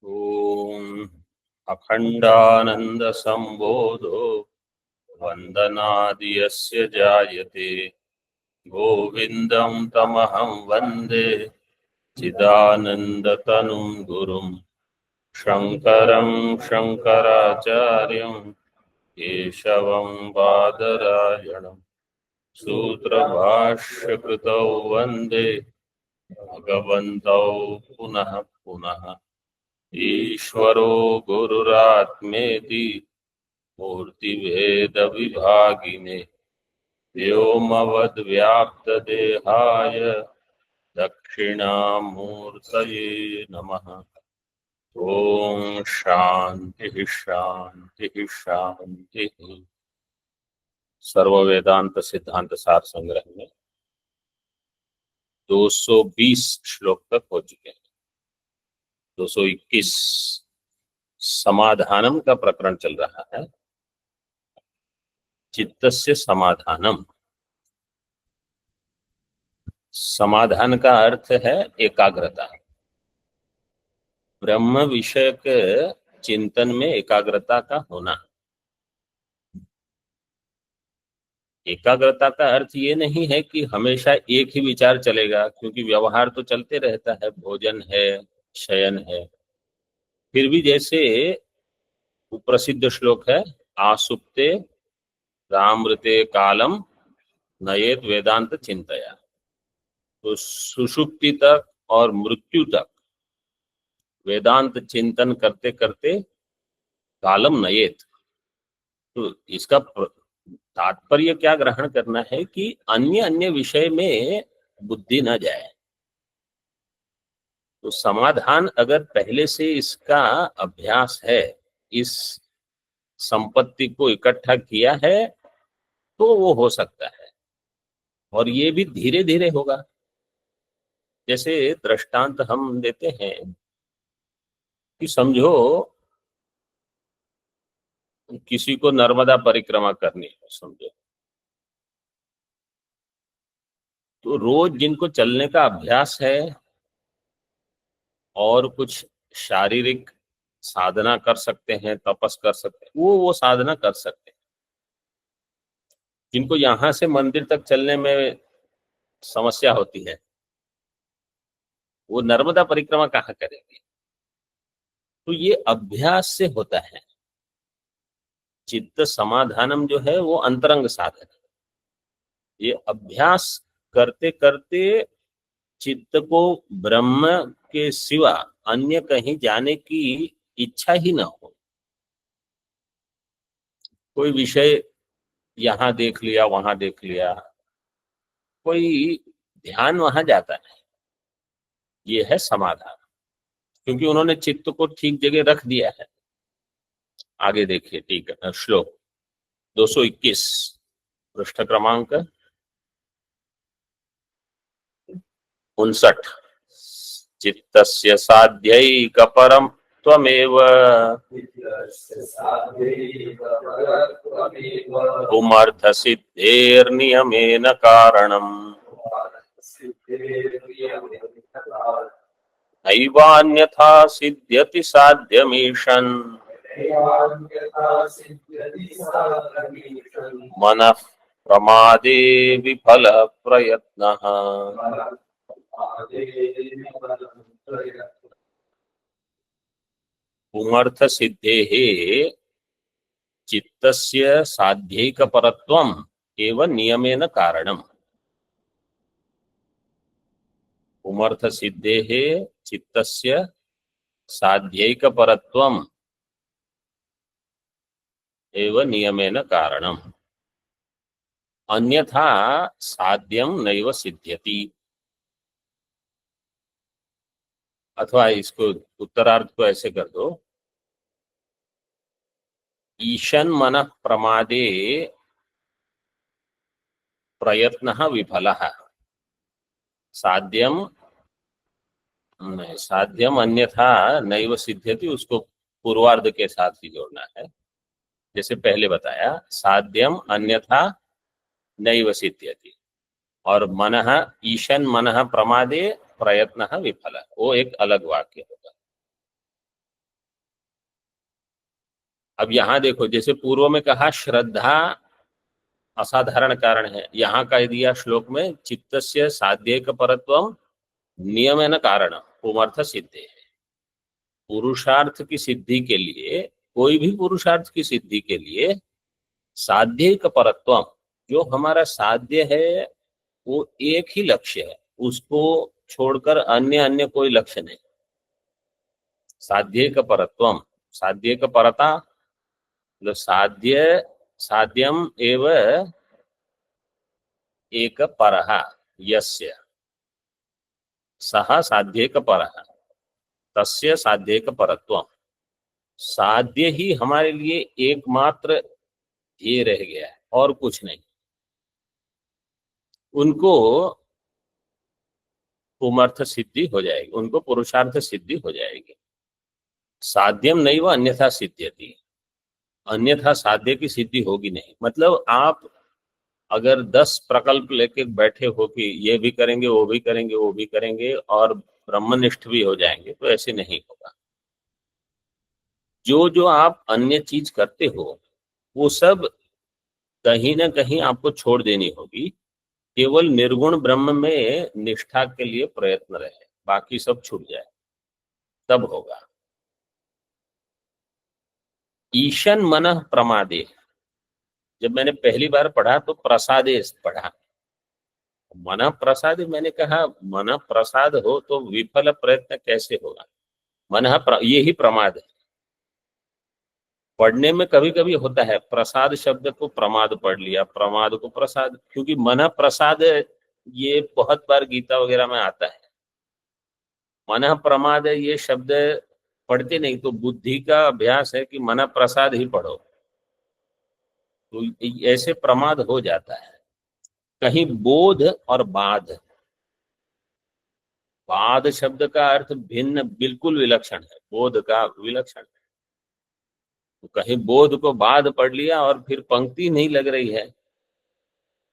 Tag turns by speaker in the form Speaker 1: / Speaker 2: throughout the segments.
Speaker 1: ओम अखंडानंद संबोधो वंदनादि यस्य जायते गोविंदं तमहं वंदे चिदानंदतनुं गुरुं शंकरं शंकराचार्यं केशवं बादरायणं सूत्रभाष्यकृतौ वंदे भगवन्तौ पुनः पुनः। ईश्वरो गुरुरात्मेति मूर्तिभेदविभागिने व्योमवद्व्याप्तदेहाय दक्षिणामूर्तये नमः। ओम शांति शांति शांति। सर्व वेदांत सिद्धांत सार संग्रह में 220 श्लोक तक हो चुके हैं। 221 समाधानम का प्रकरण चल रहा है। चित्तस्य समाधानम, समाधान का अर्थ है एकाग्रता। ब्रह्म विषय के चिंतन में एकाग्रता का होना। एकाग्रता का अर्थ ये नहीं है कि हमेशा एक ही विचार चलेगा, क्योंकि व्यवहार तो चलते रहता है, भोजन है, शयन है। फिर भी जैसे प्रसिद्ध श्लोक है, आसुप्ते रामृते कालम नयेत वेदांत चिंतया। तो सुषुप्ति तक और मृत्यु तक वेदांत चिंतन करते करते कालम नयेत। तो इसका तात्पर्य क्या ग्रहण करना है कि अन्य अन्य विषय में बुद्धि न जाए। तो समाधान अगर पहले से इसका अभ्यास है, इस संपत्ति को इकट्ठा किया है, तो वो हो सकता है। और ये भी धीरे धीरे होगा। जैसे दृष्टांत हम देते हैं कि समझो किसी को नर्मदा परिक्रमा करनी है, समझो, तो रोज जिनको चलने का अभ्यास है और कुछ शारीरिक साधना कर सकते हैं, तपस कर सकते हैं, वो साधना कर सकते हैं। जिनको यहां से मंदिर तक चलने में समस्या होती है, वो नर्मदा परिक्रमा कहाँ करेंगे? तो ये अभ्यास से होता है। चित्त समाधानम जो है वो अंतरंग साधन है। ये अभ्यास करते करते चित्त को ब्रह्म के सिवा अन्य कहीं जाने की इच्छा ही ना हो। कोई विषय यहाँ देख लिया, वहां देख लिया, कोई ध्यान वहां जाता नहीं। ये है समाधान, क्योंकि उन्होंने चित्त को ठीक जगह रख दिया है। आगे देखिए, ठीक है, श्लोक 221 पृष्ठ क्रमांक 59। चित्तस्य साध्यैकपरं त्वमेव पुमर्थसिद्धेर्नियमेन कारणम् नैवान्यथा सिद्ध्यति साध्यमीशन् मनः प्रमादे विफल प्रयत्नः। पुमर्थ सिद्धेः चित्तस्य साध्यैकपरत्वम् एव नियमेन कारणम्। पुमर्थ सिद्धेः चित्तस्य साध्यैकपरत्वम् एव नियमेन कारणम् अन्यथा साध्यम नैव सिद्ध्यति। अथवा इसको उत्तरार्ध को ऐसे कर दो, ईशन मनः प्रमादे प्रयत्नः विफलः साध्यम साध्यम अन्यथा नैव सिद्ध्यति। उसको पूर्वार्ध के साथ ही जोड़ना है। जैसे पहले बताया, साध्यम अन्यथा नैव सिद्ध्यति, और मनः ईशन मनः प्रमादे प्रयत्नः विफलः, वो एक अलग वाक्य होगा। अब यहाँ देखो, जैसे पूर्व में कहा श्रद्धा असाधारण कारण है, यहाँ कह दिया श्लोक में चित्तस्य साध्येक परत्वम नियमेन कारण पुमर्थ सिद्धे। पुरुषार्थ की सिद्धि के लिए, कोई भी पुरुषार्थ की सिद्धि के लिए साध्येक परत्वम, जो हमारा साध्य है वो एक ही लक्ष्य है, उसको छोड़कर अन्य अन्य कोई लक्ष्य नहीं। साध्येक परत्वम, साध्येक परता मतलब साध्य, साध्यम एव एक परः यस्य सह साध्येक परः तस्य साध्येक परत्वम। साध्य ही हमारे लिए एकमात्र ध्येय रह गया है और कुछ नहीं। उनको पुमर्थ सिद्धि हो जाएगी, उनको पुरुषार्थ सिद्धि हो जाएगी। साध्यम नहीं व अन्यथा सिद्ध्यति, अन्यथा साध्य की सिद्धि होगी नहीं। मतलब आप अगर 10 प्रकल्प लेके बैठे हो कि ये भी करेंगे वो भी करेंगे वो भी करेंगे और ब्रह्मनिष्ठ भी हो जाएंगे, तो ऐसे नहीं होगा। जो जो आप अन्य चीज करते हो वो सब कहीं ना कहीं आपको छोड़ देनी होगी। केवल निर्गुण ब्रह्म में निष्ठा के लिए प्रयत्न रहे, बाकी सब छूट जाए, तब होगा। ईशन मनः प्रमादे, जब मैंने पहली बार पढ़ा तो प्रसादे पढ़ा, मन प्रसाद, मैंने कहा मन प्रसाद हो तो विफल प्रयत्न कैसे होगा। ये ही प्रमाद है। पढ़ने में कभी कभी होता है प्रसाद शब्द को प्रमाद पढ़ लिया, प्रमाद को प्रसाद, क्योंकि मन प्रसाद ये बहुत बार गीता वगैरह में आता है। मन प्रमाद ये शब्द पढ़ते नहीं, तो बुद्धि का अभ्यास है कि मन प्रसाद ही पढ़ो, तो ऐसे प्रमाद हो जाता है। कहीं बोध और बाध, बाध शब्द का अर्थ भिन्न, बिल्कुल विलक्षण है, बोध का विलक्षण है। तो कहीं बोध को बाध पढ़ लिया और फिर पंक्ति नहीं लग रही है,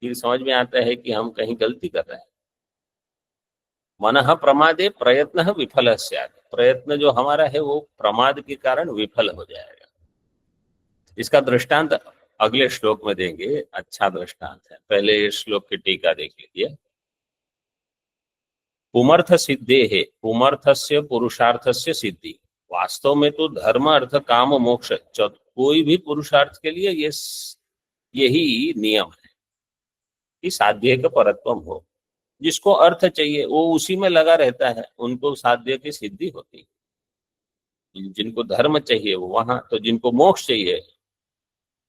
Speaker 1: फिर समझ में आता है कि हम कहीं गलती कर रहे हैं। मनः प्रमादे प्रयत्न विफल स्यात्, प्रयत्न जो हमारा है वो प्रमाद के कारण विफल हो जाएगा। इसका दृष्टांत अगले श्लोक में देंगे, अच्छा दृष्टांत है। पहले इस श्लोक की टीका देख लीजिए। पुमर्थ सिद्धे है, पुमर्थस्य पुरुषार्थस्य सिद्धि। वास्तव में तो धर्म अर्थ काम मोक्ष, कोई भी पुरुषार्थ के लिए ये यही नियम है कि साध्य का परत्वम हो। जिसको अर्थ चाहिए वो उसी में लगा रहता है, उनको साध्य की सिद्धि होती है। जिनको धर्म चाहिए वो वहां, तो जिनको मोक्ष चाहिए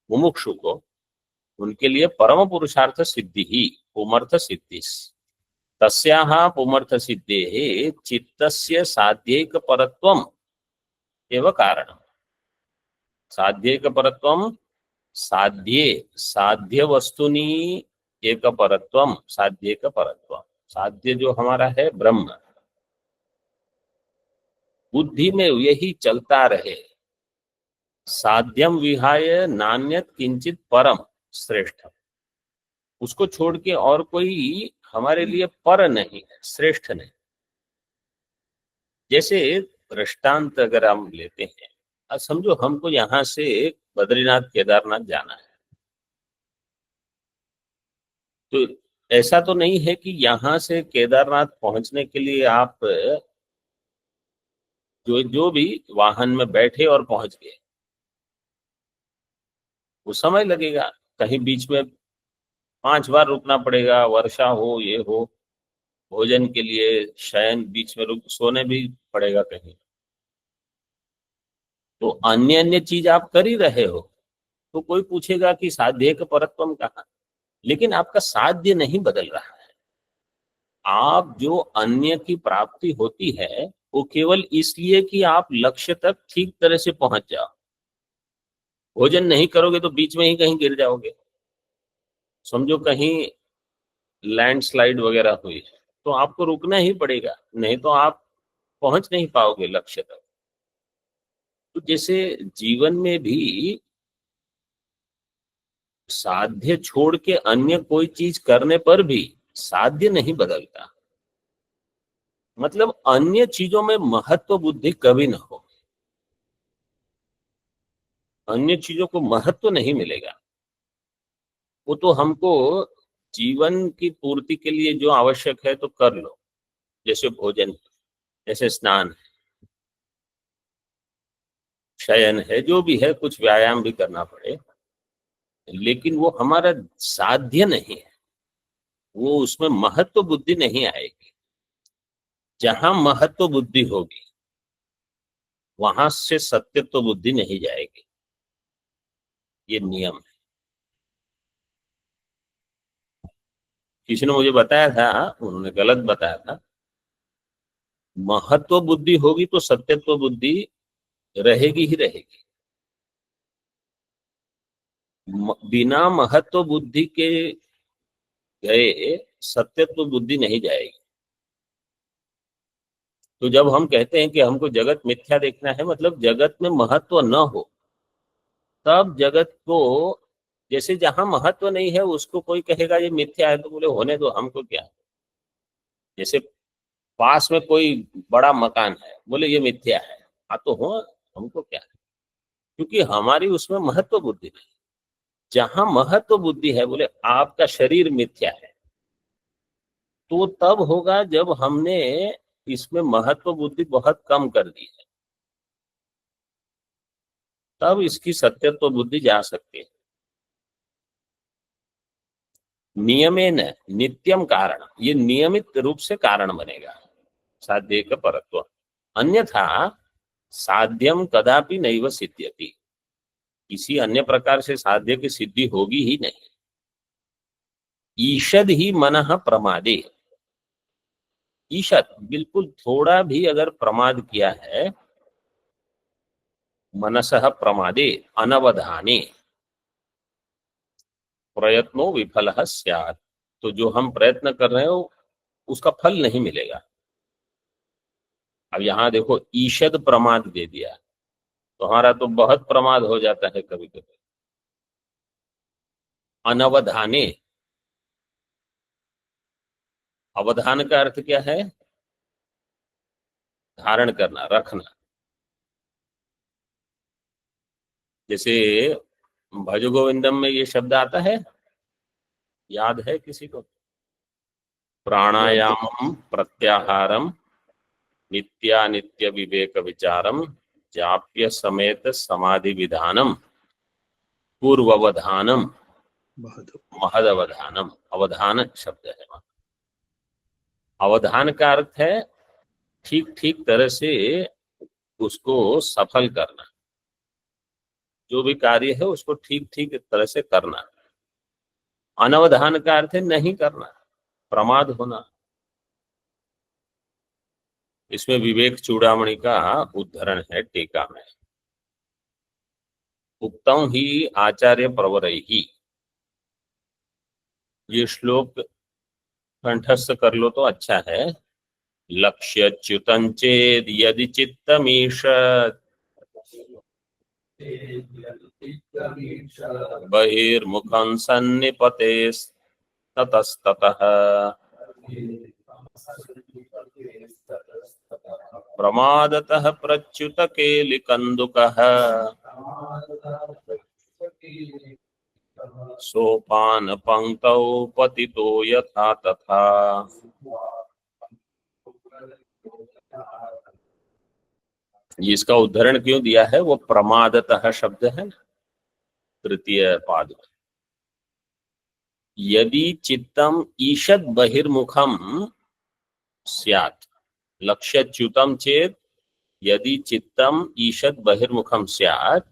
Speaker 1: मुमुक्षु को, उनके लिए परम पुरुषार्थ सिद्धि ही पुमर्थ सिद्धि। तस्याः पुमर्थ सिद्धेः चित्तस्य साध्यैक परत्वम एव कारण। साध्यैक परत्वम, साध्ये साध्य वस्तुनि एक परत्वम, साध्यैक परत्वम। साध्य जो हमारा है ब्रह्म, बुद्धि में यही चलता रहे। साध्यम विहाय नान्यत किंचित परम श्रेष्ठ, उसको छोड़ के और कोई हमारे लिए पर नहीं है, श्रेष्ठ नहीं। जैसे दृष्टांत अगर हम लेते हैं, अब समझो हमको यहाँ से बद्रीनाथ केदारनाथ जाना है, तो ऐसा तो नहीं है कि यहाँ से केदारनाथ पहुंचने के लिए आप जो जो भी वाहन में बैठे और पहुंच गए, वो समय लगेगा। कहीं बीच में 5 बार रुकना पड़ेगा, वर्षा हो ये हो, भोजन के लिए शयन बीच में रुक, सोने भी पड़ेगा कहीं। तो अन्य अन्य चीज आप कर ही रहे हो, तो कोई पूछेगा कि साध्य का परत्वम कहाँ, लेकिन आपका साध्य नहीं बदल रहा है। आप जो अन्य की प्राप्ति होती है वो केवल इसलिए कि आप लक्ष्य तक ठीक तरह से पहुंच जाओ। भोजन नहीं करोगे तो बीच में ही कहीं गिर जाओगे। समझो कहीं लैंडस्लाइड वगैरह हुई तो आपको रुकना ही पड़ेगा, नहीं तो आप पहुंच नहीं पाओगे लक्ष्य तक। तो जैसे जीवन में भी साध्य छोड़ के अन्य कोई चीज करने पर भी साध्य नहीं बदलता। मतलब अन्य चीजों में महत्व बुद्धि कभी ना हो। अन्य चीजों को महत्व नहीं मिलेगा। वो तो हमको जीवन की पूर्ति के लिए जो आवश्यक है तो कर लो, जैसे भोजन, जैसे स्नान, शयन है, जो भी है, कुछ व्यायाम भी करना पड़े, लेकिन वो हमारा साध्य नहीं है, वो उसमें महत्व बुद्धि नहीं आएगी। जहां महत्व बुद्धि होगी वहां से सत्यत्व बुद्धि नहीं जाएगी। ये नियम है। किसी ने मुझे बताया था, उन्होंने गलत बताया था, महत्व बुद्धि होगी तो सत्यत्व बुद्धि रहेगी ही रहेगी। बिना महत्व बुद्धि के गए सत्यत्व बुद्धि नहीं जाएगी। तो जब हम कहते हैं कि हमको जगत मिथ्या देखना है, मतलब जगत में महत्व न हो, तब जगत को, जैसे जहां महत्व नहीं है उसको कोई कहेगा ये मिथ्या है, तो बोले होने दो, हमको क्या है। जैसे पास में कोई बड़ा मकान है, बोले ये मिथ्या है, हाँ तो हो, हमको क्या है, क्योंकि हमारी उसमें महत्व बुद्धि नहीं। जहां महत्व बुद्धि है, बोले आपका शरीर मिथ्या है, तो तब होगा जब हमने इसमें महत्व बुद्धि बहुत कम कर दी है, तब इसकी सत्यत्व बुद्धि जा सकती है। नियमेन नित्यम कारण, ये नियमित रूप से कारण बनेगा साध्य का परत्व, अन्यथा साध्यम कदापि नैव सिद्ध्यति, किसी अन्य प्रकार से साध्य की सिद्धि होगी ही नहीं। ईषद ही मनः प्रमादे, ईषद बिल्कुल थोड़ा भी अगर प्रमाद किया है, मनसः प्रमादे अनवधाने प्रयत्नो विफलः स्यात्, तो जो हम प्रयत्न कर रहे हो उसका फल नहीं मिलेगा। अब यहाँ देखो, ईषद प्रमाद दे दिया, तो हमारा तो बहुत प्रमाद हो जाता है कभी कभी। अनवधाने, अवधान का अर्थ क्या है? धारण करना, रखना। जैसे भज गोविंदम में ये शब्द आता है, याद है किसी को? प्राणायामम प्रत्याहारम नित्यानित्य विवेक विचारम जाप्य समेत समाधि विधानम पूर्ववधानम महदवधानम। अवधान शब्द है। अवधान का अर्थ है ठीक ठीक तरह से उसको सफल करना, जो भी कार्य है उसको ठीक ठीक तरह से करना। अनवधान का अर्थ है नहीं करना, प्रमाद होना। इसमें विवेक चूड़ामणि का उद्धरण है टीका में, उक्तम ही आचार्य प्रवरैहि। ये श्लोक कंठस्थ कर लो तो अच्छा है। लक्ष्यच्युतं चेद यदि चित्तमीषत् बहिर्मुखं सन्निपतेस्ततस्ततः प्रमादतः प्रच्युत केलिकन्दुकः सोपान पंक्तौ पतितो यथा तथा। इसका उदाहरण क्यों दिया है? वो प्रमादतः शब्द है ना, तृतीय पाद में। यदि चित्तम ईषद बहिर्मुखम स्यात्, लक्ष्यच्युतम चेत यदि चित्तम ईषद बहिर्मुखम स्यात्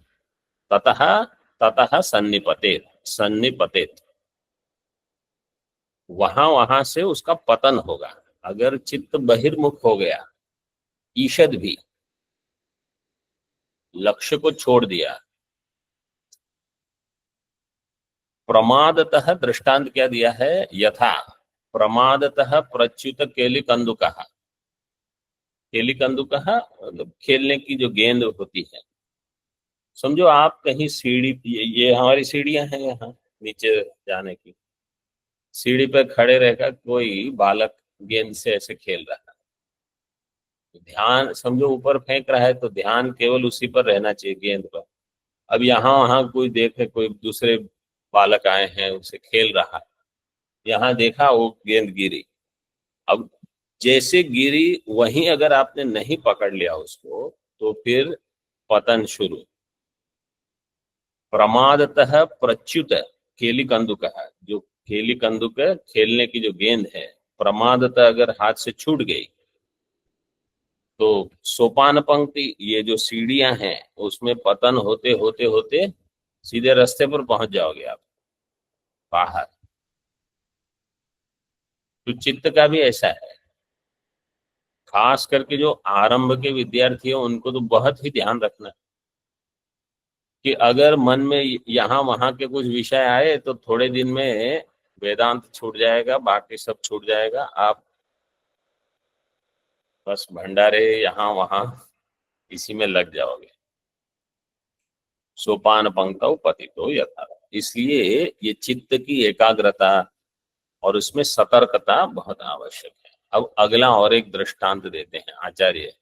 Speaker 1: ततः ततः सन्निपतेत, सन्निपतेत, वहां वहां से उसका पतन होगा। अगर चित्त बहिर्मुख हो गया, ईषद भी लक्ष्य को छोड़ दिया। प्रमादतः दृष्टांत क्या दिया है? यथा प्रमादतः प्रच्युत केलिकंदुकः। केलिकंदुकः मतलब खेलने की जो गेंद होती है। समझो आप कहीं सीढ़ी, ये हमारी सीढ़ियां हैं यहाँ नीचे जाने की, सीढ़ी पर खड़े रहकर कोई बालक गेंद से ऐसे खेल रहा है, ध्यान समझो ऊपर फेंक रहा है, तो ध्यान केवल उसी पर रहना चाहिए, गेंद पर। अब यहाँ वहां कोई देखे, कोई दूसरे बालक आए हैं, उसे खेल रहा है, यहाँ देखा वो गेंद गिरी। अब जैसे गिरी वहीं अगर आपने नहीं पकड़ लिया उसको, तो फिर पतन शुरू। प्रमादतः प्रच्युत केली कंदुक है, जो केली कंदुक खेलने की जो गेंद है, प्रमादतः अगर हाथ से छूट गई तो सोपान पंक्ति, ये जो सीढ़ियां हैं, उसमें पतन होते होते होते सीधे रास्ते पर पहुंच जाओगे आप, बाहर। तो चित्त का भी ऐसा है। खास करके जो आरंभ के विद्यार्थी हैं उनको तो बहुत ही ध्यान रखना कि अगर मन में यहाँ वहां के कुछ विषय आए तो थोड़े दिन में वेदांत छूट जाएगा, बाकी सब छूट जाएगा। आप बस भंडारे यहाँ वहां इसी में लग जाओगे। सोपान पंक्तौ पतितो यथा। इसलिए ये चित्त की एकाग्रता और उसमें सतर्कता बहुत आवश्यक है। अब अगला और एक दृष्टांत देते हैं आचार्य।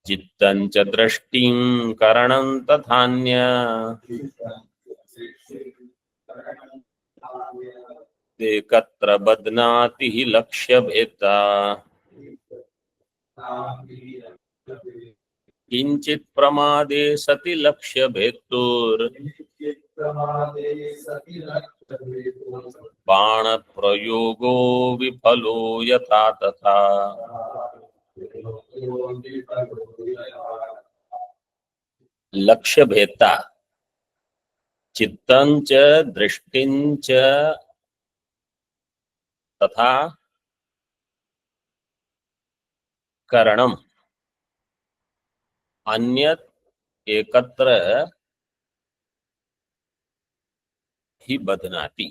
Speaker 1: चित्तं च दृष्टिं करणं तथान्य एकत्र बध्नाति हि लक्ष्य भेदा किंचित प्रमादे सति लक्ष्य भेतुर बाण प्रयोगो विफलो यथा तथा। लक्ष्य भेदता चित्तं च दृष्टिं च तथा करणम अन्यत एकत्र ही बध्नाति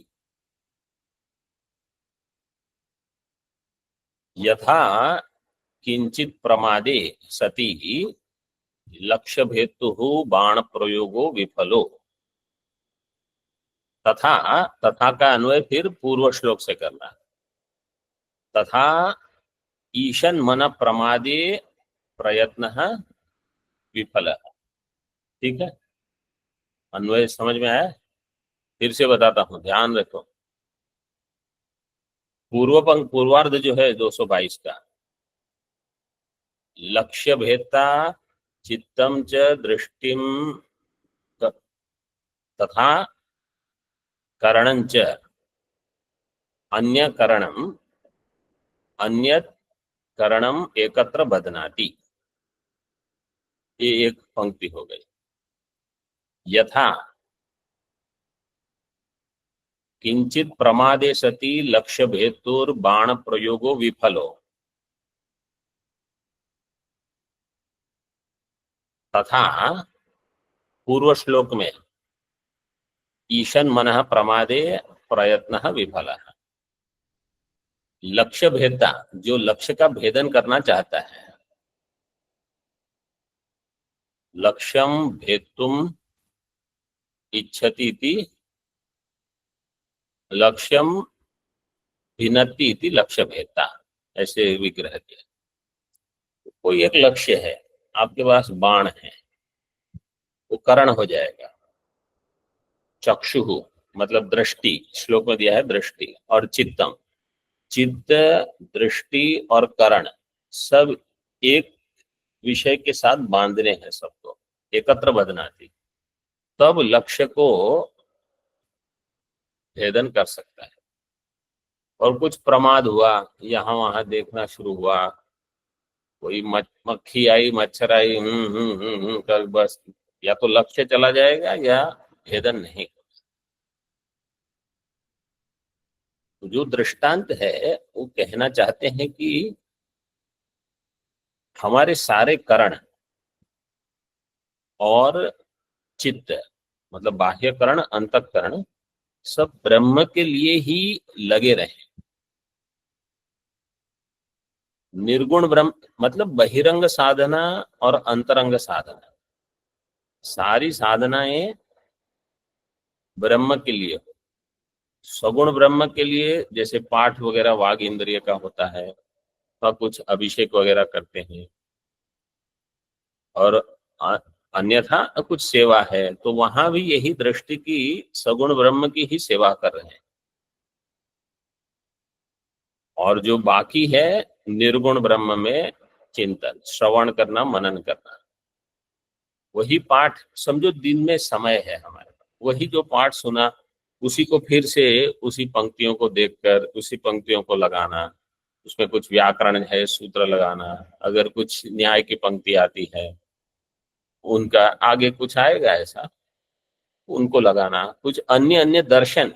Speaker 1: यथा किंचित प्रमादे सति लक्ष्य भेतु बाण प्रयोगो विफलो। तथा, तथा का अन्वय फिर पूर्व श्लोक से करना। तथा ईशन मन प्रमादे प्रयत्न विफल। ठीक है, अन्वय समझ में आया? फिर से बताता हूं, ध्यान रखो। पूर्वार्ध जो है 222 का, लक्ष्य भेदता चित्तम च दृष्टिम तथा करणं च अन्य करणम अन्यत करणम एकत्र बध्नाति। ये एक पंक्ति हो गई। यथा किंचित प्रमादे सति लक्ष्य भेतुर बाण प्रयोगो विफलो तथा पूर्व श्लोक में ईशन मनः प्रमादे प्रयत्न विफल। लक्ष्य भेदता, जो लक्ष्य का भेदन करना चाहता है, लक्ष्यम भेदुम इच्छति इति लक्ष्यम भिन्नति इति लक्ष्य भेदता, ऐसे विग्रह दिया। कोई एक लक्ष्य है, आपके पास बाण है, वो करण हो जाएगा। चक्षु मतलब दृष्टि, श्लोक में दिया है दृष्टि, और चित्तम, चित्त दृष्टि और करण सब एक विषय के साथ बांधने हैं, सबको एकत्र बदनाती, तब लक्ष्य को भेदन कर सकता है। और कुछ प्रमाद हुआ, यहाँ वहां देखना शुरू हुआ, कोई मक्खी आई, मच्छर आई, कर बस, या तो लक्ष्य चला जाएगा या भेदन नहीं। तो जो दृष्टांत है वो कहना चाहते हैं कि हमारे सारे करण और चित्त, मतलब बाह्यकरण अंतःकरण, सब ब्रह्म के लिए ही लगे रहे। निर्गुण ब्रह्म मतलब बहिरंग साधना और अंतरंग साधना, सारी साधनाएं ब्रह्म के लिए हो। सगुण ब्रह्म के लिए जैसे पाठ वगैरह वाग इंद्रिय का होता है, और कुछ अभिषेक वगैरह करते हैं, और अन्यथा कुछ सेवा है, तो वहां भी यही दृष्टि की सगुण ब्रह्म की ही सेवा कर रहे हैं। और जो बाकी है निर्गुण ब्रह्म में चिंतन, श्रवण करना, मनन करना, वही पाठ समझो दिन में समय है हमारे पास, वही जो पाठ सुना उसी को फिर से उसी पंक्तियों को देखकर उसी पंक्तियों को लगाना, उसमें कुछ व्याकरण है सूत्र लगाना, अगर कुछ न्याय की पंक्ति आती है उनका आगे कुछ आएगा ऐसा, उनको लगाना, कुछ अन्य अन्य दर्शन,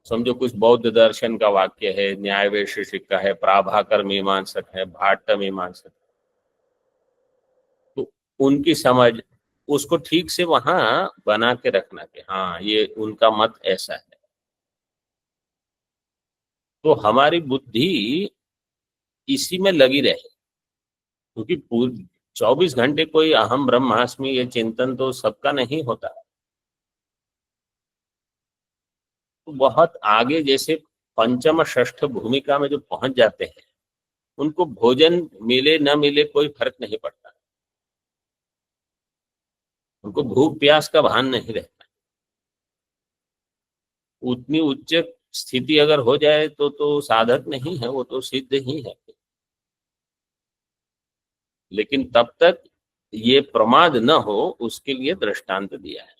Speaker 1: समझो कुछ बौद्ध दर्शन का वाक्य है, न्याय वैशेषिक का है, प्राभाकर मीमांसक है, भाट्ट मीमांसक, तो उनकी समझ उसको ठीक से वहां बना के रखना कि हाँ ये उनका मत ऐसा है। तो हमारी बुद्धि इसी में लगी रहे, क्योंकि पूरी 24 घंटे कोई अहम ब्रह्मास्मि ये चिंतन तो सबका नहीं होता। तो बहुत आगे जैसे पंचम षष्ठ भूमिका में जो पहुंच जाते हैं उनको भोजन मिले न मिले कोई फर्क नहीं पड़ता, उनको भूख प्यास का भान नहीं रहता। उतनी उच्च स्थिति अगर हो जाए तो साधक नहीं है, वो तो सिद्ध ही है। लेकिन तब तक ये प्रमाद न हो उसके लिए दृष्टांत दिया है।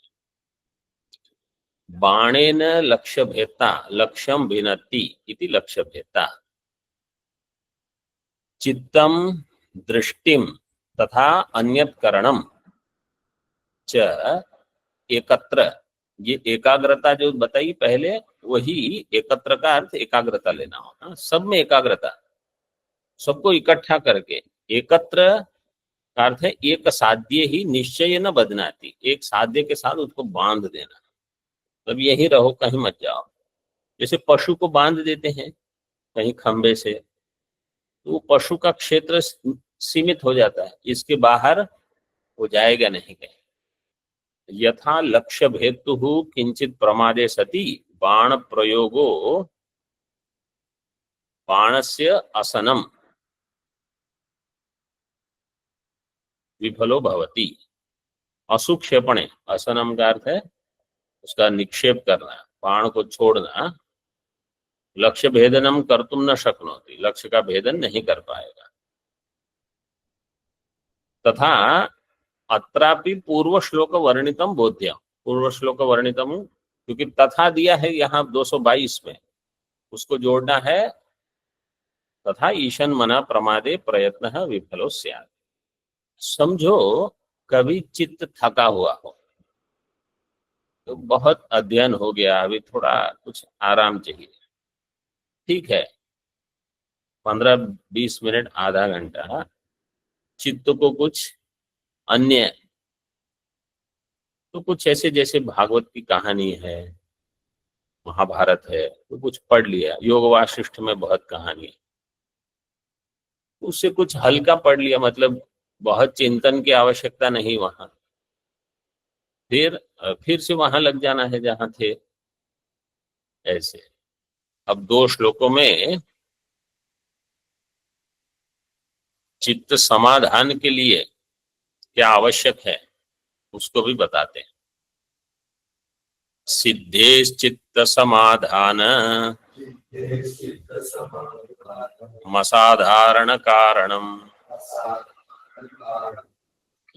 Speaker 1: बाणेन लक्ष्य भेता लक्ष्यम भिनत्ति इति लक्ष्य भेता, चित्तम दृष्टिम तथा अन्यत्करणम च एकत्र, ये एकाग्रता जो बताई पहले, वही एकत्र का अर्थ एकाग्रता लेना होगा, सब में एकाग्रता, सबको इकट्ठा करके। एकत्र का अर्थ है एक साध्य ही निश्चय न बदनाती, एक साध्य के साथ उसको बांध देना, तब यही रहो कहीं मत जाओ। जैसे पशु को बांध देते हैं कहीं खंबे से, तो वो पशु का क्षेत्र सीमित हो जाता है, इसके बाहर वो जाएगा नहीं कहीं। यथा लक्ष्य भेतु किंचित प्रमादे सति बाण प्रयोगो बाणस्य असनम विफलो भवति। असुक्षेपणे, असनम का अर्थ है उसका निक्षेप करना, बाण को छोड़ना। लक्ष्य भेदनम कर्तुम न शक्नोति, लक्ष्य का भेदन नहीं कर पाएगा। तथा अत्रापि पूर्व श्लोक वर्णितम बोध्यम, पूर्व श्लोक वर्णितम, क्योंकि तथा दिया है यहाँ 222 में, उसको जोड़ना है। तथा ईशन मना प्रमादे प्रयत्न विफलो स्यात्। समझो कभी चित्त थका हुआ हो, तो बहुत अध्ययन हो गया, अभी थोड़ा कुछ आराम चाहिए, ठीक है, 15-20 मिनट आधा घंटा चित्त को कुछ अन्य, तो कुछ ऐसे जैसे भागवत की कहानी है, महाभारत है, तो कुछ पढ़ लिया, योग वाशिष्ठ में बहुत कहानी है, उससे कुछ हल्का पढ़ लिया, मतलब बहुत चिंतन की आवश्यकता नहीं वहां। फिर से वहां लग जाना है जहां थे, ऐसे। अब 2 श्लोकों में चित्त समाधान के लिए क्या आवश्यक है उसको भी बताते हैं। सिद्धेश्चित्त समाधान मसाधारण कारणम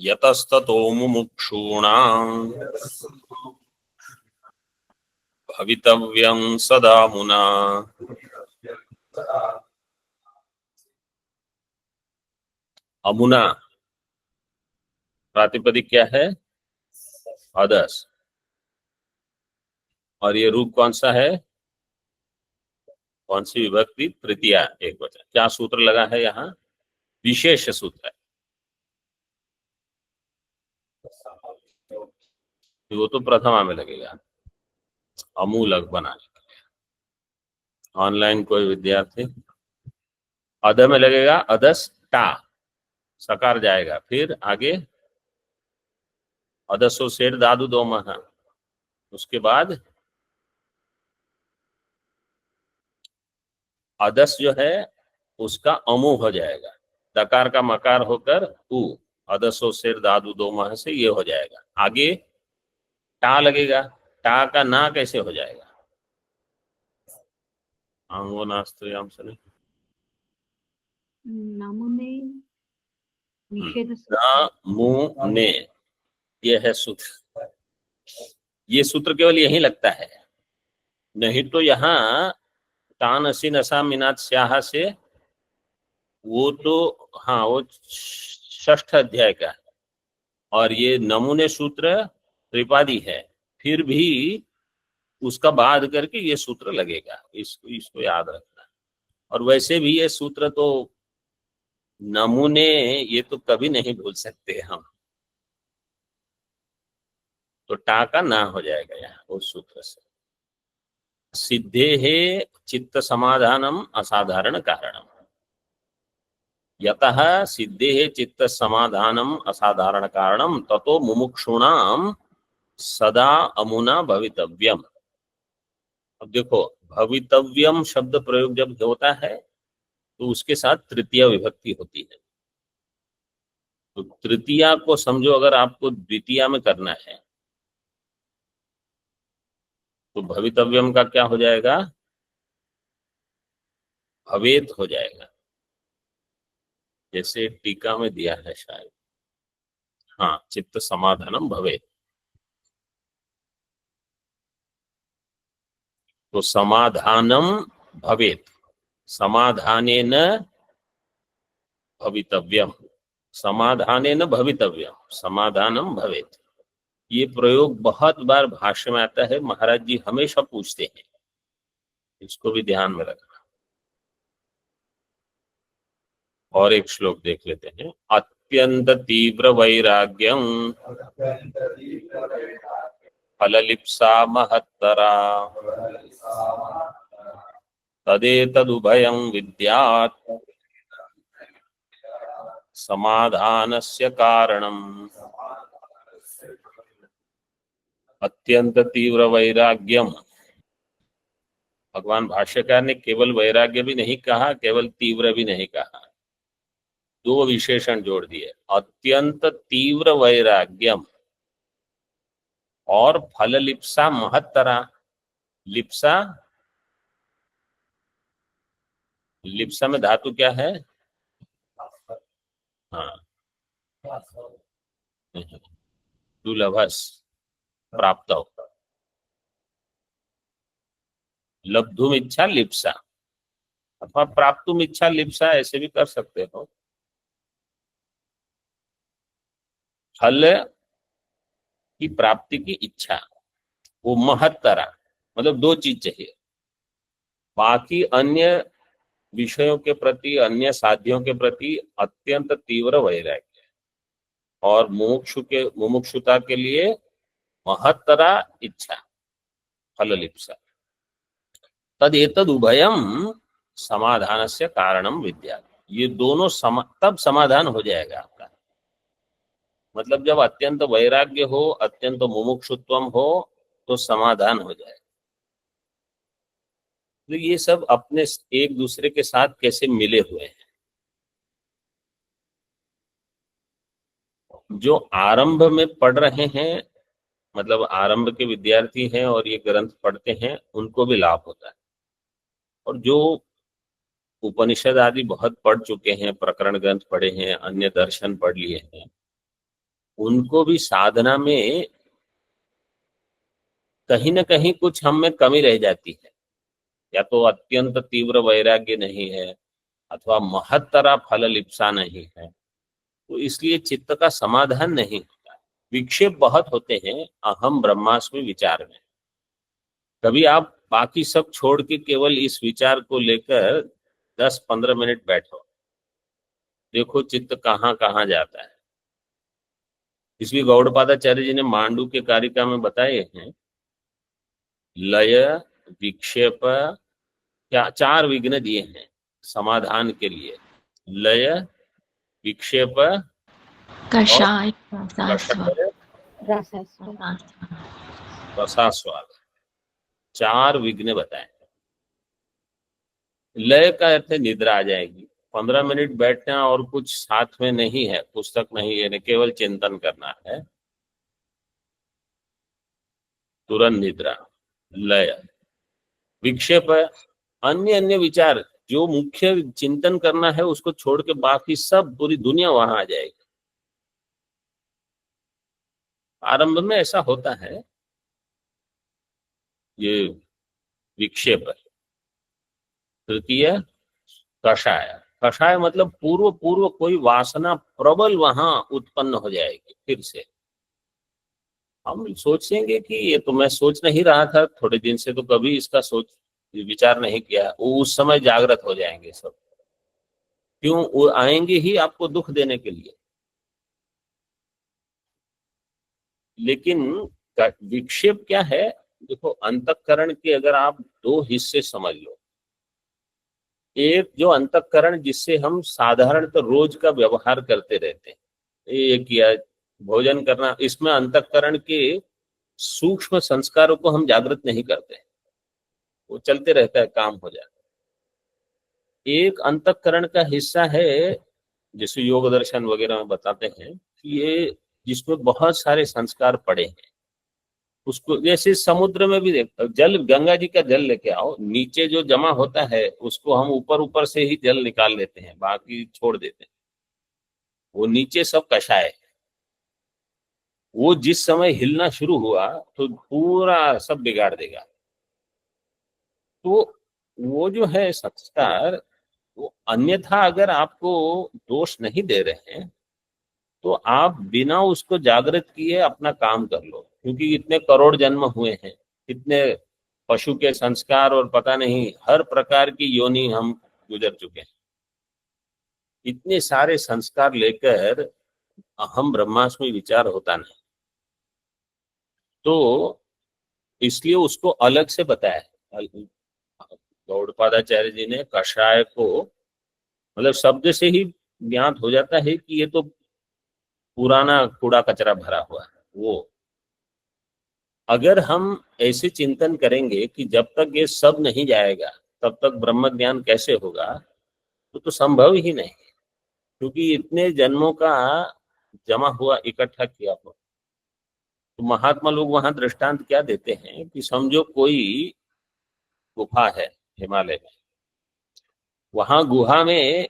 Speaker 1: यतस्ततो मुमुक्षूणां भवितव्यं सदा मुना। अमुना प्रातिपदिक क्या है? अदस। और ये रूप कौन सा है? कौन सी विभक्ति? तृतीया एक वचन। क्या सूत्र लगा है यहाँ? विशेष सूत्र है, वो तो प्रथमा में लगेगा अमूलक बनाने। ऑनलाइन कोई विद्यार्थी अध में लगेगा अदस टा, सकार जाएगा, फिर आगे अदसो शेर दादू दो महा, उसके बाद अदस जो है उसका अमु हो जाएगा, दकार का मकार होकर उ, अदसो सिर दादू दो माह से ये हो जाएगा। आगे टा लगेगा, टा का ना कैसे हो जाएगा? आंगो नास्ते याम से नहीं।
Speaker 2: नामुने निषेध
Speaker 1: ना मु ने, ये है सूत्र। ये सूत्र केवल यही लगता है, नहीं तो यहाँ तान असी नशा मिनात स्याह से, वो तो हाँ वो षष्ठ अध्याय का है, और ये नमूने सूत्र त्रिपादी है, फिर भी उसका बाद करके ये सूत्र लगेगा, इसको याद रखना। और वैसे भी ये सूत्र तो नमूने, ये तो कभी नहीं भूल सकते हम, तो टाका ना हो जाएगा यहाँ उस सूत्र से। सिद्धे है चित्त समाधानम असाधारण कारणम, यतः सिद्धे है चित्त समाधानम असाधारण कारणम ततो मुमुक्षुणाम सदा अमुना भवितव्यम। अब देखो, भवितव्यम शब्द प्रयोग जब होता है तो उसके साथ तृतीय विभक्ति होती है। तो तृतीया को समझो, अगर आपको द्वितीया में करना है तो भवितव्यम का क्या हो जाएगा? भवेत हो जाएगा, जैसे टीका में दिया है शायद। हाँ, चित्त समाधानम भवेत, तो समाधानम भवेत, समाधानेन भवितव्यम, समाधानेन भवितव्यम, समाधानम भवेत। ये प्रयोग बहुत बार भाष्य में आता है, महाराज जी हमेशा पूछते हैं, इसको भी ध्यान में रखना। और एक श्लोक देख लेते हैं। अत्यंत तीव्र वैराग्यम फललिप्सा महत्तरा तदेतदुभयं विद्यात् समाधानस्य कारणम्। अत्यंत तीव्र वैराग्यम, भगवान भाष्यकार ने केवल वैराग्य भी नहीं कहा, केवल तीव्र भी नहीं कहा, दो विशेषण जोड़ दिए, अत्यंत तीव्र वैराग्यम और फललिप्सा महत्तरा। लिप्सा, लिप्सा में धातु क्या है? हाँ, दुलभस, प्राप्त, लब्धुम इच्छा लिप्सा, अथवा प्राप्तुम इच्छा लिप्सा, ऐसे भी कर सकते हो। फल की प्राप्ति की इच्छा, वो महत्तरा, मतलब दो चीज चाहिए। बाकी अन्य विषयों के प्रति, अन्य साध्यों के प्रति अत्यंत तीव्र वैराग्य, और मुमुक्षुता के लिए महत्तरा इच्छा, फल लिप्सा। तद एतद उभयम समाधान से कारणम विद्या, ये दोनों तब समाधान हो जाएगा आपका। मतलब जब अत्यंत वैराग्य हो, अत्यंत मुमुक्षुत्वम हो, तो समाधान हो जाएगा। तो ये सब अपने एक दूसरे के साथ कैसे मिले हुए हैं। जो आरंभ में पढ़ रहे हैं, मतलब आरंभ के विद्यार्थी हैं और ये ग्रंथ पढ़ते हैं, उनको भी लाभ होता है। और जो उपनिषद आदि बहुत पढ़ चुके हैं, प्रकरण ग्रंथ पढ़े हैं, अन्य दर्शन पढ़ लिए हैं, उनको भी साधना में कहीं ना कहीं कुछ हम में कमी रह जाती है। या तो अत्यंत तीव्र वैराग्य नहीं है, अथवा महत्तरा फल लिप्सा नहीं है, तो इसलिए चित्त का समाधान नहीं होता है। विक्षेप बहुत होते हैं अहम ब्रह्मास्मि विचार में। कभी आप बाकी सब छोड़ के केवल इस विचार को लेकर 10-15 मिनट बैठो, देखो चित्त कहाँ कहाँ जाता है। इसलिए गौड़पादाचार्य जी ने मांडू के कारिका में बताए हैं, लय, विक्षेप, क्या 4 विघ्न दिए हैं समाधान के लिए। लय, विक्षेप,
Speaker 2: कषाय,
Speaker 1: रसास्वाद, 4 विघ्न बताए। लय का अर्थ है निद्रा आ जाएगी, 15 मिनट बैठना और कुछ साथ में नहीं है, पुस्तक नहीं है, केवल चिंतन करना है, तुरंत निद्रा, लय, विक्षेप, अन्य अन्य विचार, जो मुख्य चिंतन करना है उसको छोड़ के बाकी सब पूरी दुनिया वहां आ जाएगी। आरंभ में ऐसा होता है ये विक्षेप। तृतीय कषाय, कषाय मतलब पूर्व पूर्व कोई वासना प्रबल वहां उत्पन्न हो जाएगी। फिर से हम सोचेंगे कि ये तो मैं सोच नहीं रहा था थोड़े दिन से, तो कभी इसका सोच विचार नहीं किया, वो उस समय जागृत हो जाएंगे सब। क्यों? वो आएंगे ही आपको दुख देने के लिए। लेकिन विक्षेप क्या है? देखो, अंतःकरण के अगर आप दो हिस्से समझ लो, एक जो अंतःकरण जिससे हम साधारणतः रोज का व्यवहार करते रहते हैं, ये किया, भोजन करना, इसमें अंतःकरण के सूक्ष्म संस्कारों को हम जागृत नहीं करते, वो चलते रहता है, काम हो जाता है। एक अंतःकरण का हिस्सा है, जैसे योग दर्शन वगैरह में बताते हैं कि ये जिसमें बहुत सारे संस्कार पड़े हैं, उसको जैसे समुद्र में भी जल, गंगा जी का जल लेके आओ, नीचे जो जमा होता है उसको हम ऊपर ऊपर से ही जल निकाल लेते हैं, बाकी छोड़ देते हैं, वो नीचे सब कषाय है। वो जिस समय हिलना शुरू हुआ तो पूरा सब बिगाड़ देगा। तो वो जो है संस्कार, वो अन्यथा अगर आपको दोष नहीं दे रहे हैं तो आप बिना उसको जागृत किए अपना काम कर लो, क्योंकि इतने करोड़ जन्म हुए हैं, इतने पशु के संस्कार और पता नहीं हर प्रकार की योनि हम गुजर चुके हैं, इतने सारे संस्कार लेकर अहम ब्रह्मास्मि विचार होता नहीं। तो इसलिए उसको अलग से बताया गौड़पादाचार्य जी ने। कषाय को मतलब शब्द से ही ज्ञात हो जाता है कि ये तो पुराना कूड़ा कचरा भरा हुआ है। वो अगर हम ऐसे चिंतन करेंगे कि जब तक ये सब नहीं जाएगा तब तक ब्रह्म ज्ञान कैसे होगा, तो संभव ही नहीं है, क्योंकि इतने जन्मों का जमा हुआ इकट्ठा किया हुआ। तो महात्मा लोग वहां दृष्टांत क्या देते हैं कि समझो कोई गुफा है हिमालय में, वहां गुहा में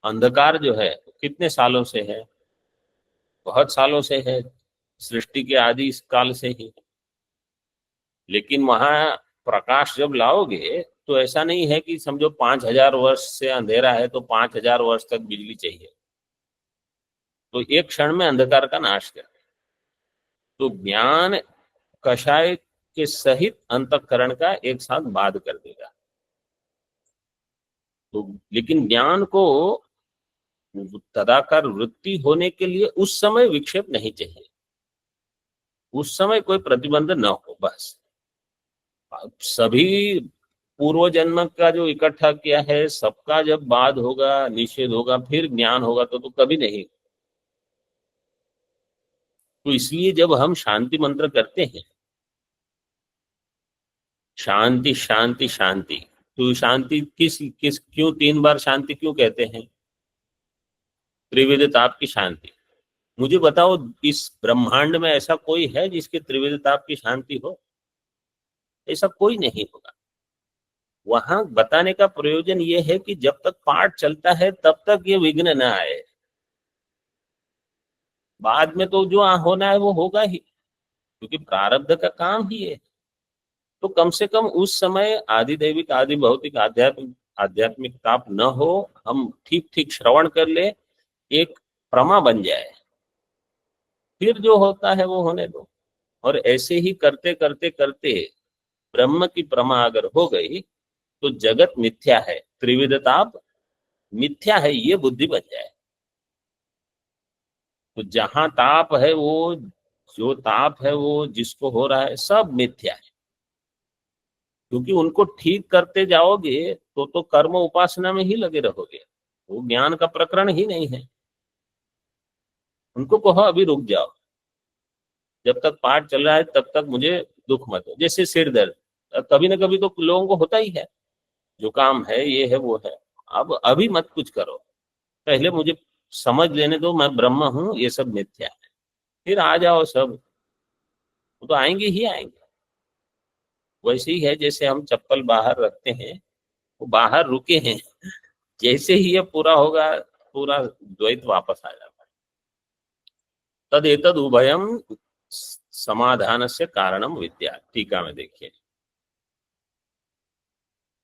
Speaker 1: अंधकार जो है कितने सालों से है, बहुत सालों से है, सृष्टि के आदि काल से ही। लेकिन वहां प्रकाश जब लाओगे तो ऐसा नहीं है कि समझो 5,000 वर्ष से अंधेरा है तो 5,000 वर्ष तक बिजली चाहिए, तो एक क्षण में अंधकार का नाश कर। तो ज्ञान कषाय के सहित अंतःकरण का एक साथ बाध कर देगा। तो लेकिन ज्ञान को तदाकार वृत्ति होने के लिए उस समय विक्षेप नहीं चाहिए, उस समय कोई प्रतिबंध न हो, बस। सभी पूर्व जन्म का जो इकट्ठा किया है सबका जब बाध होगा, निषेध होगा, फिर ज्ञान होगा, तो कभी नहीं। तो इसलिए जब हम शांति मंत्र करते हैं, शांति शांति शांति, तो शांति किस किस क्यों 3 बार शांति क्यों कहते हैं? त्रिविध ताप की शांति। मुझे बताओ, इस ब्रह्मांड में ऐसा कोई है जिसके त्रिविध ताप की शांति हो? ऐसा कोई नहीं होगा। वहां बताने का प्रयोजन ये है कि जब तक पाठ चलता है तब तक ये विघ्न न आए, बाद में तो जो होना है वो होगा ही, क्योंकि प्रारब्ध का काम ही है। तो कम से कम उस समय आदि दैविक आदि भौतिक आध्यात्मिक ताप न हो, हम ठीक ठीक श्रवण कर ले, एक प्रमा बन जाए, फिर जो होता है वो होने दो। और ऐसे ही करते करते करते ब्रह्म की प्रमा अगर हो गई तो जगत मिथ्या है, त्रिविध ताप मिथ्या है, ये बुद्धि बन जाए। तो जहां ताप है, वो जो ताप है वो जिसको हो रहा है सब मिथ्या है, क्योंकि उनको ठीक करते जाओगे तो कर्म उपासना में ही लगे रहोगे, वो ज्ञान का प्रकरण ही नहीं है। उनको कहो अभी रुक जाओ, जब तक पाठ चल रहा है तब तक मुझे दुख मत हो। जैसे सिर दर्द कभी ना कभी तो लोगों को होता ही है, जो काम है ये है वो है, अब अभी मत कुछ करो, पहले मुझे समझ लेने दो, मैं ब्रह्म हूं, ये सब मिथ्या है, फिर आ जाओ सब। वो तो आएंगे ही आएंगे। वैसे ही है, जैसे हम चप्पल बाहर रखते हैं, वो बाहर रुके हैं, जैसे ही ये पूरा होगा, पूरा द्वैत वापस आ जाता है। तद एतद उभयम समाधान से कारणम विद्या। टीका में देखिए।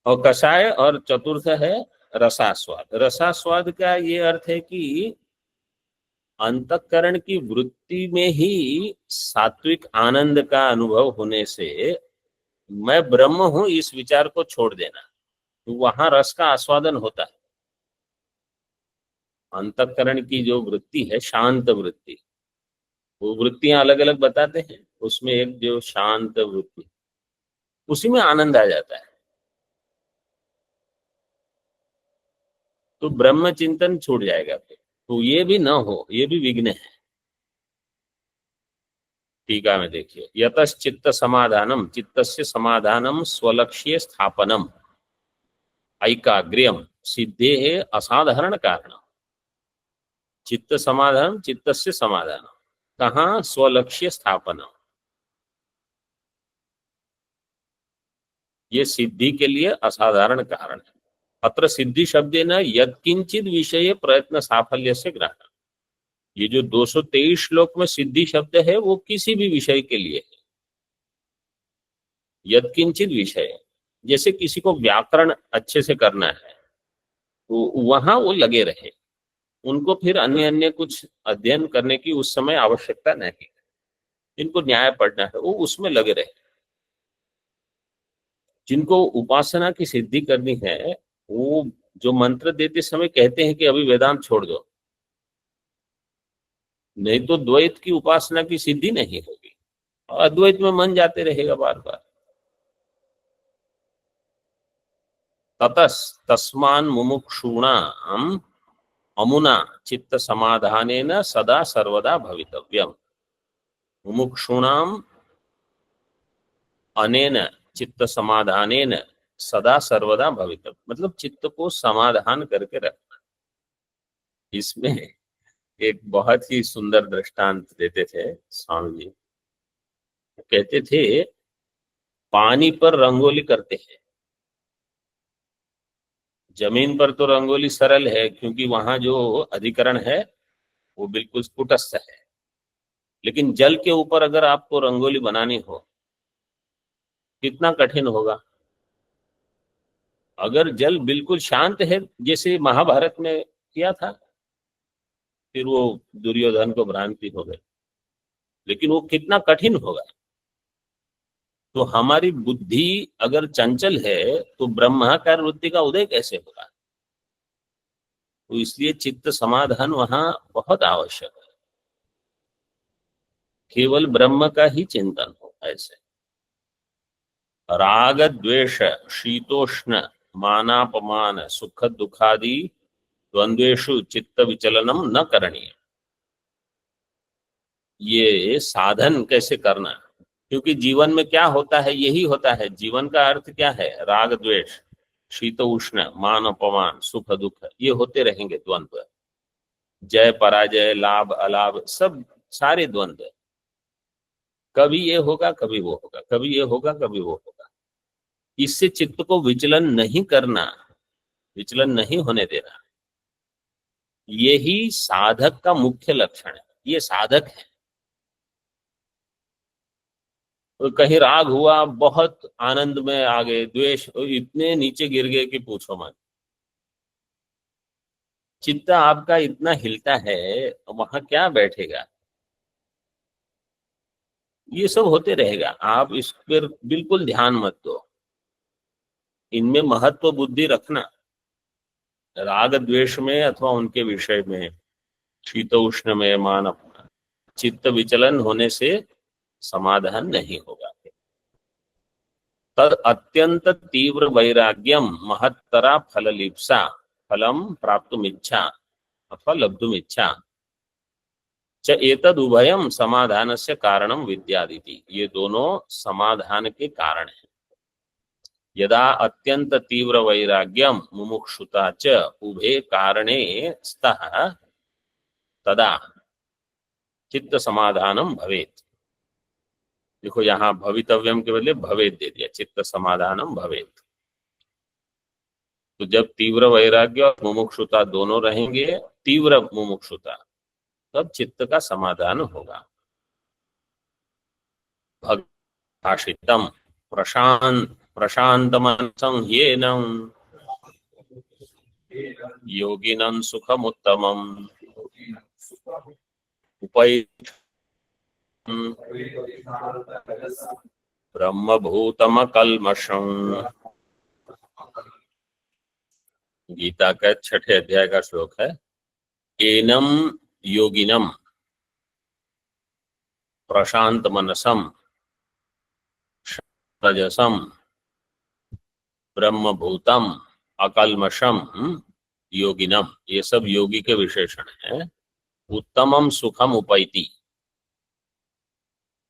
Speaker 1: और कषाय और चतुर्थ है रसास्वाद। रसास्वाद का ये अर्थ है कि अंतःकरण की वृत्ति में ही सात्विक आनंद का अनुभव होने से मैं ब्रह्म हूं इस विचार को छोड़ देना, तो वहां रस का आस्वादन होता है। अंतःकरण की जो वृत्ति है, शांत वृत्ति, वो वृत्तियां अलग अलग बताते हैं, उसमें एक जो शांत वृत्ति, उसी में आनंद आ जाता है। तो ब्रह्म चिंतन छूट जाएगा फिर, तो ये भी न हो, ये भी विघ्न है। टीका में देखिए। यतश्चित्त समाधानम, चित्तस्य समाधानम स्वलक्ष्ये स्थापनम ऐकाग्र्यम सिद्धेः असाधारण कारण। चित्त समाधान, चित्तस्य समाधान, कहाँ? स्वलक्ष्य स्थापना, ये सिद्धि के लिए असाधारण कारण है। अत्र सिद्धि शब्देन यत्किंचित विषये प्रयत्न साफल्य से ग्रहण। ये जो 223 श्लोक में सिद्धि शब्द है, वो किसी भी विषय के लिए है। यत्किंचित विषय, जैसे किसी को व्याकरण अच्छे से करना है, तो वहां वो लगे रहे, उनको फिर अन्य अन्य कुछ अध्ययन करने की उस समय आवश्यकता नहीं। जिनको न्याय पढ़ना है, वो उसमें लगे रहे। जिनको उपासना की सिद्धि करनी है, वो जो मंत्र देते समय कहते हैं कि अभी वेदांत छोड़ दो, नहीं तो द्वैत की उपासना की सिद्धि नहीं होगी, और अद्वैत में मन जाते रहेगा बार बार। ततस तस्मान मुमुक्षूणाम अमुना चित्त समाधानेन सदा सर्वदा भवितव्यम। मुमुक्षूणाम अनेन चित्त समाधानेन सदा सर्वदा भवितव्य, मतलब चित्त को समाधान करके रखना। इसमें एक बहुत ही सुंदर दृष्टांत देते थे स्वामी जी। कहते थे, पानी पर रंगोली करते हैं। जमीन पर तो रंगोली सरल है, क्योंकि वहां जो अधिकरण है वो बिल्कुल कुटस्थ है। लेकिन जल के ऊपर अगर आपको रंगोली बनानी हो, कितना कठिन होगा। अगर जल बिल्कुल शांत है, जैसे महाभारत में किया था, फिर वो दुर्योधन को भ्रांति हो गई, लेकिन वो कितना कठिन होगा। तो हमारी बुद्धि अगर चंचल है, तो ब्रह्माकार वृत्ति का उदय कैसे होगा। तो इसलिए चित्त समाधान वहां बहुत आवश्यक है। केवल ब्रह्म का ही चिंतन हो। ऐसे राग द्वेष शीतोष्ण मानापमान सुख दुखादि द्वंद्वेषु चित्त विचलनम न करणीय। ये साधन कैसे करना, क्योंकि जीवन में क्या होता है, यही होता है। जीवन का अर्थ क्या है? राग द्वेष, शीत उष्ण, मान अपमान, सुख दुख, ये होते रहेंगे द्वंद्व। जय पराजय, लाभ अलाभ, सब सारे द्वंद्व। कभी ये होगा, कभी वो होगा, कभी ये होगा, कभी वो होगा। इससे चित्त को विचलन नहीं करना, विचलन नहीं होने देना, यही साधक का मुख्य लक्षण है। ये साधक है। तो कहीं राग हुआ, बहुत आनंद में आ गए, द्वेष इतने नीचे गिर गए कि पूछो मत। चित्त आपका इतना हिलता है, वहां क्या बैठेगा। ये सब होते रहेगा, आप इस पर बिल्कुल ध्यान मत दो। इनमें महत्व बुद्धि रखना, राग द्वेष में अथवा उनके विषय में, शीत उष्ण में, मान अपमान, चित्त विचलन होने से समाधान नहीं होगा। तद अत्यंत तीव्र वैराग्यम महत्तरा फललिप्सा फलम प्राप्तुमिच्छा अथवा लब्धुमिच्छा च एतद उभयम समाधान से कारणम विद्यादिति। ये दोनों समाधान के कारण हैं। यदा अत्यंत तीव्र वैराग्यम मुमुक्षुता च उभे कारणे स्तः तदा चित्त समाधानम भवेत्। देखो यहाँ भवितव्यम के बदले भवेत् दे दिया, चित्त समाधानम भवेत्। तो जब तीव्र वैराग्य और मुमुक्षुता दोनों रहेंगे, तीव्र मुमुक्षुता, तब चित्त का समाधान होगा। भाषितम प्रशांत मनसं येनं योगिनं सुखमुत्तमम् उपैति ब्रह्मभूतमकल्मषम्। गीता का 6ठे अध्याय का श्लोक है। एनम योगिनम प्रशांत मनसम रजसम ब्रह्मभूतम अकल्मषम योगिनम, ये सब योगी के विशेषण हैं। उत्तमम सुखम उपैति,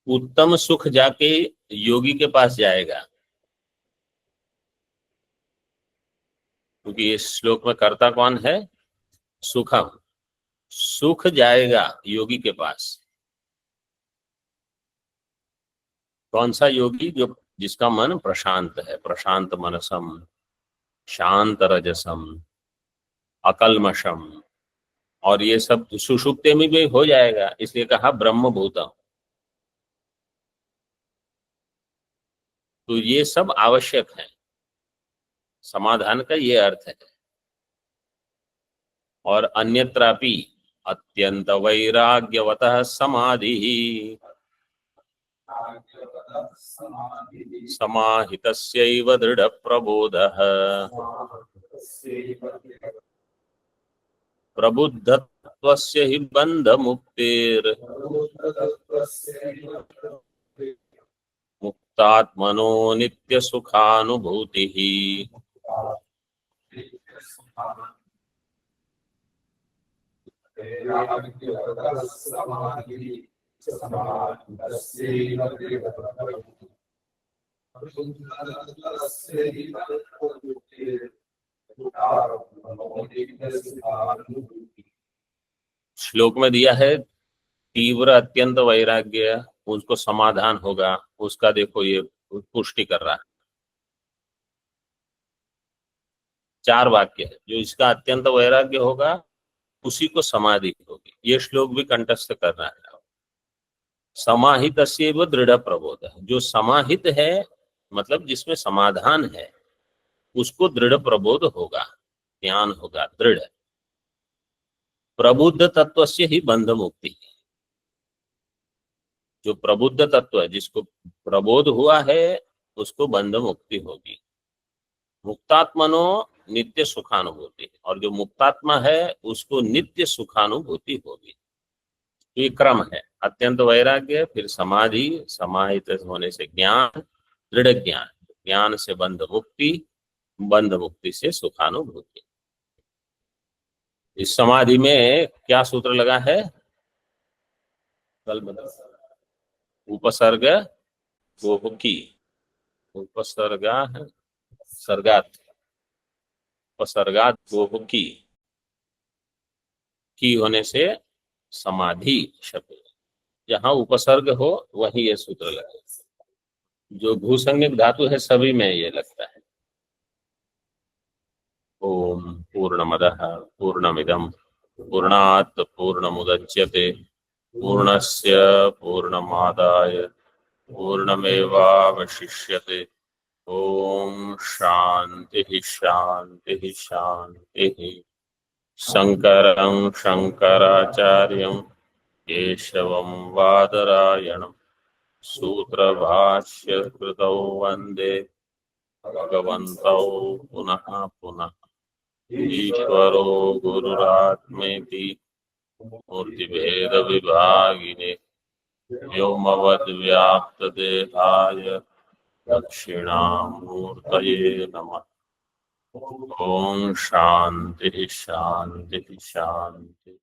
Speaker 1: उत्तम सुख जाके योगी के पास जाएगा। क्योंकि इस श्लोक में कर्ता कौन है? सुखम, सुख जाएगा योगी के पास। कौन सा योगी? जो जिसका मन प्रशांत है, प्रशांत मनसम, शांत रजसम, अकल्मषम, और ये सब सुषुप्ति में भी हो जाएगा, इसलिए कहा ब्रह्मभूतम। तो ये सब आवश्यक है, समाधान का ये अर्थ है। और अन्यत्रापि अत्यंत वैराग्यवतः समाधि समाहितस्यैव दृढ़ प्रबोधः प्रबुद्धत्वस्य हि बंध मुक्तिर् मुक्तात्मनो नित्य सुखानुभूतिः। श्लोक में दिया है तीव्र अत्यंत वैराग्य, उसको समाधान होगा, उसका देखो ये पुष्टि कर रहा है। 4 वाक्य है। जो इसका अत्यंत वैराग्य होगा उसी को समाधि होगी। ये श्लोक भी कंठस्थ कर रहा है। समाहितस्यैव दृढ़ प्रबोध, जो समाहित है मतलब जिसमें समाधान है, उसको दृढ़ प्रबोध होगा, ज्ञान होगा दृढ़। प्रबुद्ध तत्व से ही बंध मुक्ति, जो प्रबुद्ध तत्व है, जिसको प्रबोध हुआ है, उसको बंध मुक्ति होगी। मुक्तात्मनो नित्य सुखानुभूति, और जो मुक्तात्मा है उसको नित्य सुखानुभूति होगी। तो ये क्रम है, अत्यंत वैराग्य, फिर समाधि, समाहित होने से ज्ञान, दृढ़ ज्ञान, ज्ञान से बंध मुक्ति, बंध मुक्ति से सुखानुभूति। इस समाधि में क्या सूत्र लगा है? कल बता, उपसर्ग गोमुखी, उपसर्गा है सर्गात, उपसर्गात गोमुखी की होने से समाधि शब्द, जहां उपसर्ग हो वही ये सूत्र लगे। जो भूसंज्ञक धातु है सभी में ये लगता है। ओम पूर्णमदः पूर्णमिदं पूर्णात् पूर्णमुदच्यते पूर्णस्य पूर्णमादाय पूर्णमेवावशिष्यते। ओम शांति शांति शांति। शंकरं शंकराचार्यं केशवं वादरायणं सूत्रभाष्य कृतौ वंदे भगवन्तौ पुनः पुनः। ईश्वरो गुरुरात्मेति मूर्तिभेद विभागिने व्योमवद्व्याप्तदेहाय दक्षिणामूर्तये नमः। ओम शांति शांति शांति।